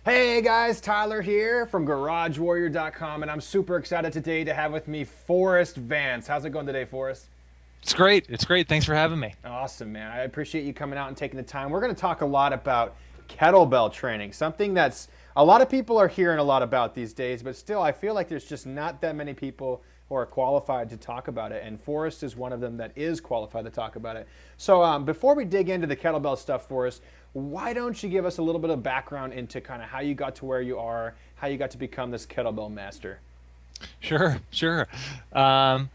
Hey guys, Tyler here from GarageWarrior.com, and I'm super excited today to have with me Forrest Vance. How's it going today, Forrest? It's great. It's great. Thanks for having me. Awesome, man. I appreciate you coming out and taking the time. We're going to talk a lot about kettlebell training, something that's a lot of people are hearing a lot about these days, but still, I feel like there's just not that many people who are qualified to talk about it, and Forrest is one of them that is qualified to talk about it. So before we dig into the kettlebell stuff, Forrest, why don't you give us a little bit of background into kind of how you got to where you are, how you got to become this kettlebell master? Sure. Um,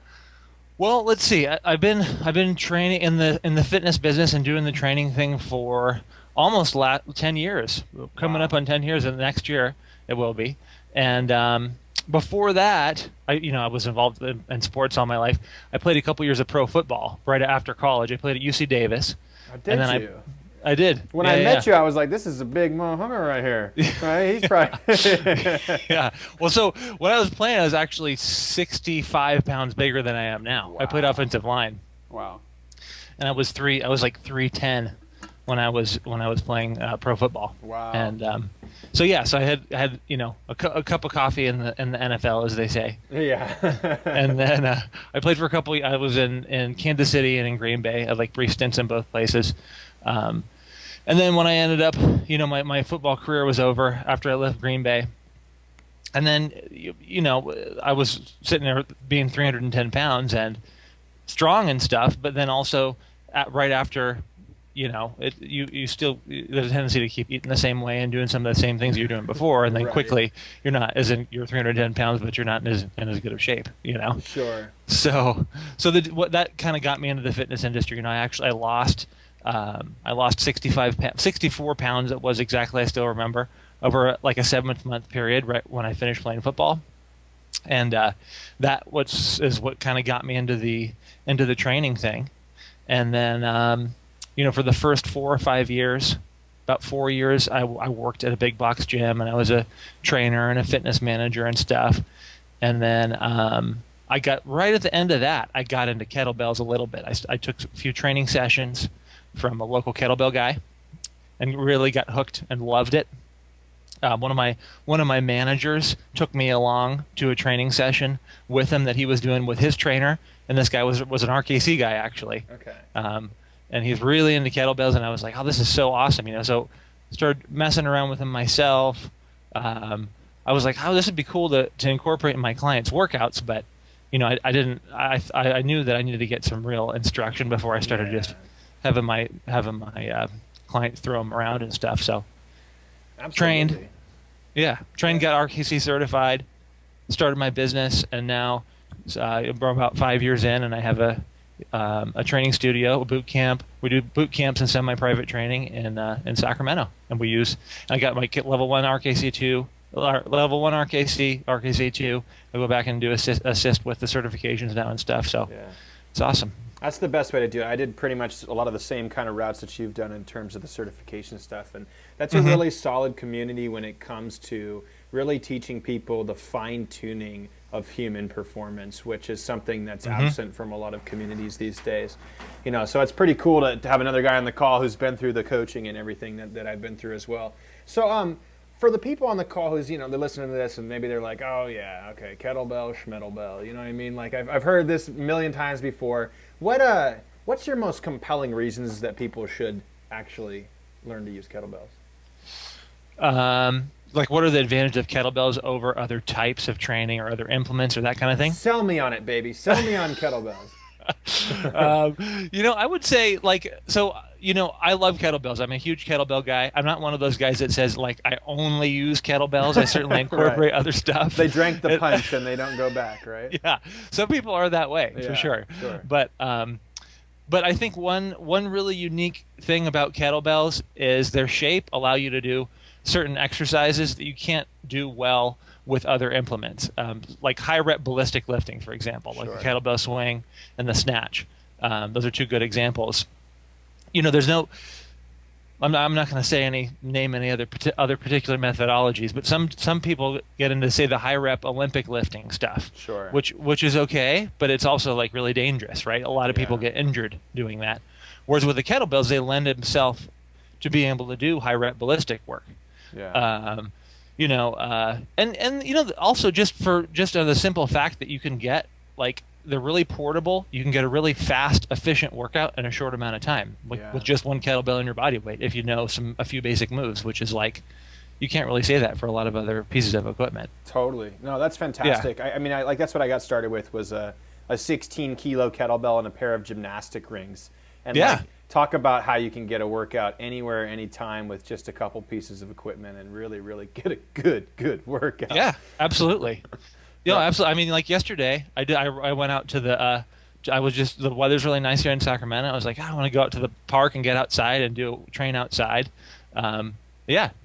well, let's see. I've been training in the fitness business and doing the training thing for almost 10 years. Coming Wow. up on 10 years, and next year it will be. And before that, I was involved in sports all my life. I played a couple years of pro football right after college. I played at UC Davis, How and did then you? I did. When Yeah, I yeah, met you, I was like, this is a big motherfucker right here. Right? He's yeah. probably. Yeah. Well, so when I was playing, I was actually 65 pounds bigger than I am now. I played Wow. offensive line, Wow. and I was like 310 when I was playing pro football. Wow. And so yeah, so I had a cup of coffee in the NFL, as they say. Yeah. And then I played for a couple. I was in Kansas City and in Green Bay. I had like brief stints in both places. Um, and then when I ended up, my football career was over after I left Green Bay. And then, I was sitting there being 310 pounds and strong and stuff, but then also right after, you still, there's a tendency to keep eating the same way and doing some of the same things you're doing before. And then Right. quickly, you're 310 pounds, but you're not in as good of shape. Sure. So that kind of got me into the fitness industry. I lost 64 pounds. It was exactly, I still remember, over like a 7 month period, right when I finished playing football. And is what kind of got me into the training thing. And then, for the first 4 or 5 years, about 4 years, I worked at a big box gym, and I was a trainer and a fitness manager and stuff. And then I got right at the end of that, I got into kettlebells a little bit. I took a few training sessions from a local kettlebell guy and really got hooked and loved it. One of my managers took me along to a training session with him that he was doing with his trainer, and this guy was an RKC guy actually. Okay. And he's really into kettlebells, and I was like, oh, this is so awesome. So started messing around with them myself. I was like, oh, this would be cool to incorporate in my clients' workouts, but I didn't. I knew that I needed to get some real instruction before I started Yeah. just having my client throw them around and stuff. So trained, Absolutely. yeah, trained, Yeah. got RKC certified, started my business, and now we're about 5 years in, and I have a training studio, a boot camp. We do boot camps and semi-private training in Sacramento, and I got my level 1 RKC 2, level 1 RKC 2. I go back and do assist with the certifications now and stuff. So Yeah. it's awesome. That's the best way to do it. I did pretty much a lot of the same kind of routes that you've done in terms of the certification stuff. And that's a Hmm. really solid community when it comes to really teaching people the fine tuning of human performance, which is something that's Hmm. absent from a lot of communities these days. So it's pretty cool to have another guy on the call who's been through the coaching and everything that I've been through as well. So, for the people on the call who's, they're listening to this and maybe they're like, oh yeah, okay, kettlebell, schmettlebell, you know what I mean? Like I've heard this a million times before. What's your most compelling reasons that people should actually learn to use kettlebells? Like, what are the advantages of kettlebells over other types of training or other implements or that kind of thing? Sell me on it, baby. Sell me on kettlebells. I would say I love kettlebells. I'm a huge kettlebell guy. I'm not one of those guys that says like I only use kettlebells. I certainly incorporate Right. other stuff. They drank the punch and they don't go back, right? Yeah, some people are that way Yeah, for sure. sure. But I think one really unique thing about kettlebells is their shape allow you to do certain exercises that you can't do well with other implements, like high rep ballistic lifting, for example, like the Sure. kettlebell swing and the snatch. Those are two good examples. There's no. I'm not going to say name any other particular methodologies, but some people get into, say, the high rep Olympic lifting stuff, Sure. which is okay, but it's also like really dangerous, right? A lot of people Yeah. get injured doing that. Whereas with the kettlebells, they lend themselves to being able to do high rep ballistic work. Yeah. And also just the simple fact that you can get like they're really portable. You can get a really fast, efficient workout in a short amount of time with just one kettlebell in your body weight if you know a few basic moves, which is like you can't really say that for a lot of other pieces of equipment. Totally. No, that's fantastic. Yeah. I mean, like that's what I got started with was a 16-kilo kettlebell and a pair of gymnastic rings. And like, talk about how you can get a workout anywhere, anytime with just a couple pieces of equipment and really, really get a good workout. Yeah, absolutely. Absolutely. I mean, like yesterday, I went out to the weather's really nice here in Sacramento. I was like, I want to go out to the park and get outside and train outside.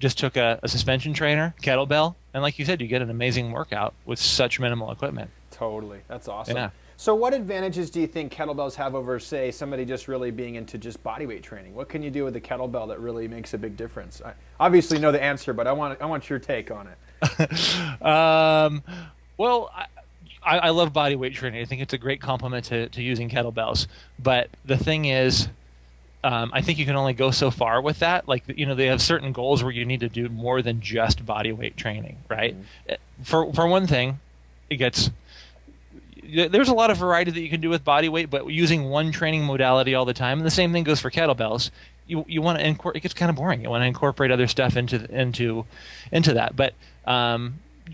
Just took a suspension trainer, kettlebell, and like you said, you get an amazing workout with such minimal equipment. Totally. That's awesome. Yeah. So what advantages do you think kettlebells have over, say, somebody just really being into just bodyweight training? What can you do with a kettlebell that really makes a big difference? I obviously know the answer, but I want your take on it. Well, I love bodyweight training. I think it's a great complement to using kettlebells. But the thing is, I think you can only go so far with that. Like, they have certain goals where you need to do more than just bodyweight training, right? Mm-hmm. For one thing, there's a lot of variety that you can do with bodyweight, but using one training modality all the time, and the same thing goes for kettlebells. You want to it gets kind of boring. You want to incorporate other stuff into that. But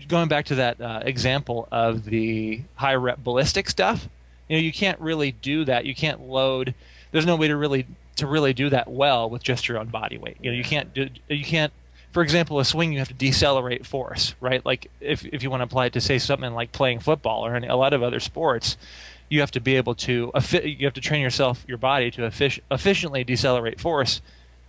going back to that example of the high rep ballistic stuff, you can't really do that. You can't load. There's no way to really do that well with just your own body weight. You can't. For example, a swing, you have to decelerate force, right? Like if you want to apply it to say something like playing football or a lot of other sports, you have to be able to train your body to efficiently decelerate force.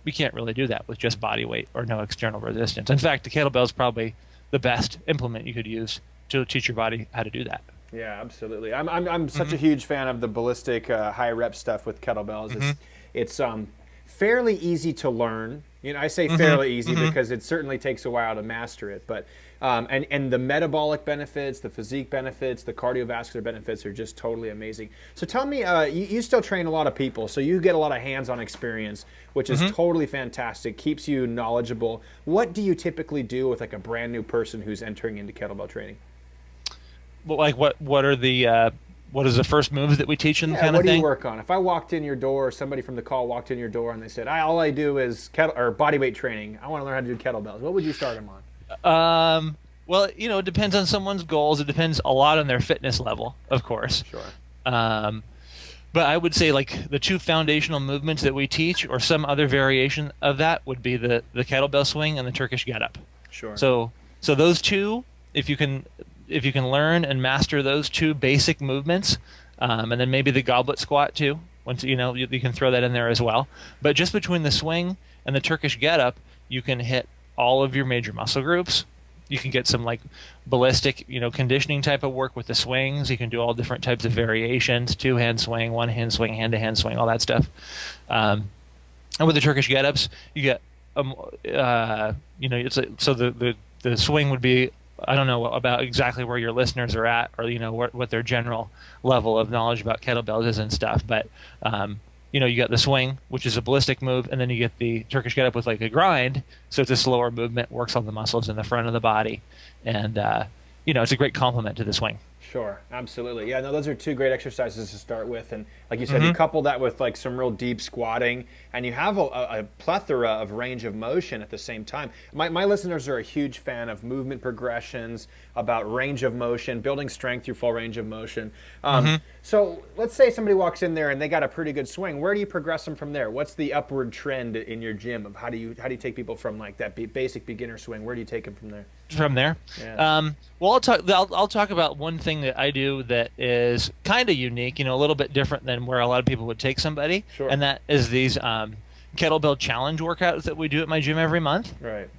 We can't really do that with just body weight or no external resistance. In fact, the kettlebell is probably the best implement you could use to teach your body how to do that. Yeah, absolutely. I'm such a huge fan of the ballistic high rep stuff with kettlebells. It's fairly easy to learn. I say fairly easy because it certainly takes a while to master it. But and the metabolic benefits, the physique benefits, the cardiovascular benefits are just totally amazing. So tell me, you still train a lot of people, so you get a lot of hands-on experience, which is totally fantastic, keeps you knowledgeable. What do you typically do with like a brand new person who's entering into kettlebell training? Well, like what are the what is the first moves that we teach them kind of thing? What do you work on? If I walked in your door, or somebody from the call walked in your door and they said, all I do is bodyweight training, I want to learn how to do kettlebells, what would you start them on? Well, it depends on someone's goals. It depends a lot on their fitness level, of course. Sure. But I would say like the two foundational movements that we teach or some other variation of that would be the kettlebell swing and the Turkish get-up. Sure. So those two, if you can learn and master those two basic movements, and then maybe the goblet squat too, once you can throw that in there as well. But just between the swing and the Turkish get-up, you can hit all of your major muscle groups. You can get some like ballistic, conditioning type of work with the swings. You can do all different types of variations: 2-hand swing, 1-hand swing, hand-to-hand swing, all that stuff. And with the Turkish get-ups, you get, so the swing would be, I don't know about exactly where your listeners are at, or what their general level of knowledge about kettlebells is and stuff. But you got the swing, which is a ballistic move, and then you get the Turkish get-up with like a grind. So it's a slower movement, works on the muscles in the front of the body, and it's a great complement to the swing. Sure, absolutely. Yeah, no, those are two great exercises to start with. And like you said, you couple that with like some real deep squatting, and you have a plethora of range of motion at the same time. My listeners are a huge fan of movement progressions, about range of motion, building strength through full range of motion. So let's say somebody walks in there and they got a pretty good swing. Where do you progress them from there? What's the upward trend in your gym of how do you take people from like that basic beginner swing? Where do you take them from there? From there? Yeah. Well, I'll talk about one thing that I do that is kind of unique, a little bit different than where a lot of people would take somebody. Sure. And that is these kettlebell challenge workouts that we do at my gym every month. Right.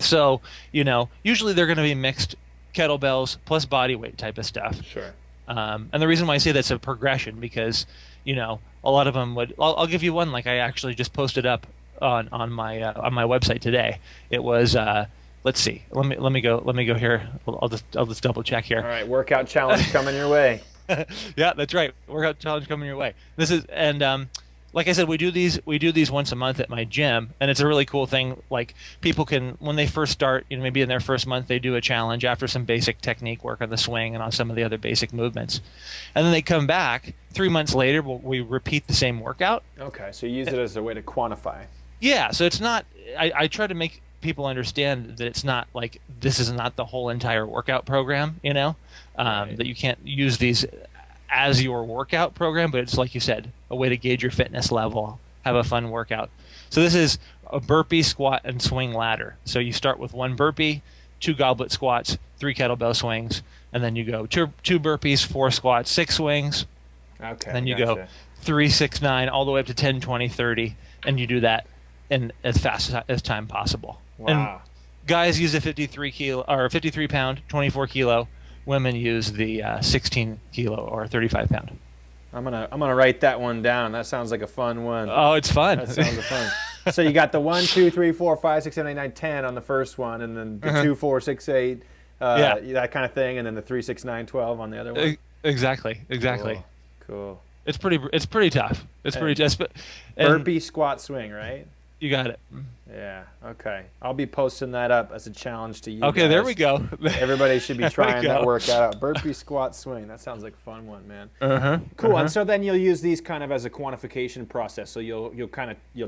So, usually they're going to be mixed kettlebells plus body weight type of stuff. Sure. And the reason why I say that's a progression because, a lot of them would. I'll give you one like I actually just posted up on my website today. It was. Let's see. Let me go here. I'll just double check here. All right, workout challenge coming your way. Yeah, that's right. Workout challenge coming your way. This is like I said, we do these once a month at my gym, and it's a really cool thing. Like people can, when they first start, maybe in their first month, they do a challenge after some basic technique work on the swing and on some of the other basic movements, and then they come back 3 months later. We repeat the same workout. Okay, so you use it as a way to quantify. Yeah, so it's not. I try to make people understand that it's not like this is not the whole entire workout program. Right. That you can't use these as your workout program, but it's like you said, a way to gauge your fitness level, have a fun workout. So this is a burpee, squat, and swing ladder. So you start with 1 burpee, 2 goblet squats, 3 kettlebell swings, and then you go 2 burpees, 4 squats, 6 swings. Okay. And then you gotcha. go 3, 6, 9, all the way up to 10, 20, 30, and you do that in as fast as time possible. Wow. And guys use a 53 pound, 24 kilo. Women use the 16 kilo or 35 pound. I'm gonna write that one down. That sounds like a fun one. Oh, it's fun. That sounds fun. So you got the 1, 2, 3, 4, 5, 6, 7, 8, 9, 10 on the first one, and then the 2, 4, 6, 8, that kind of thing, and then the 3, 6, 9, 12 on the other one. Exactly. Cool. It's pretty tough. It's pretty tough. Burpee, squat, swing, right? You got it. Yeah. Okay. I'll be posting that up as a challenge to you. Okay, guys. there we go. Everybody should be There we trying that go. workout out. Burpee, squat, swing. That sounds like a fun one, man. Uh-huh. Cool. And so then you'll use these kind of as a quantification process. So you'll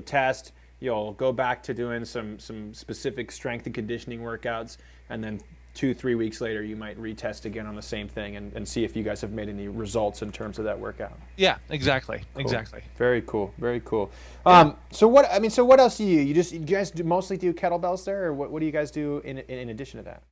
test. You'll go back to doing some specific strength and conditioning workouts, and then 2-3 weeks later you might retest again on the same thing and see if you guys have made any results in terms of that workout. Yeah, exactly. Cool. Exactly. Very cool. Very cool. So what else do you guys mostly do kettlebells there, or what do you guys do in addition to that?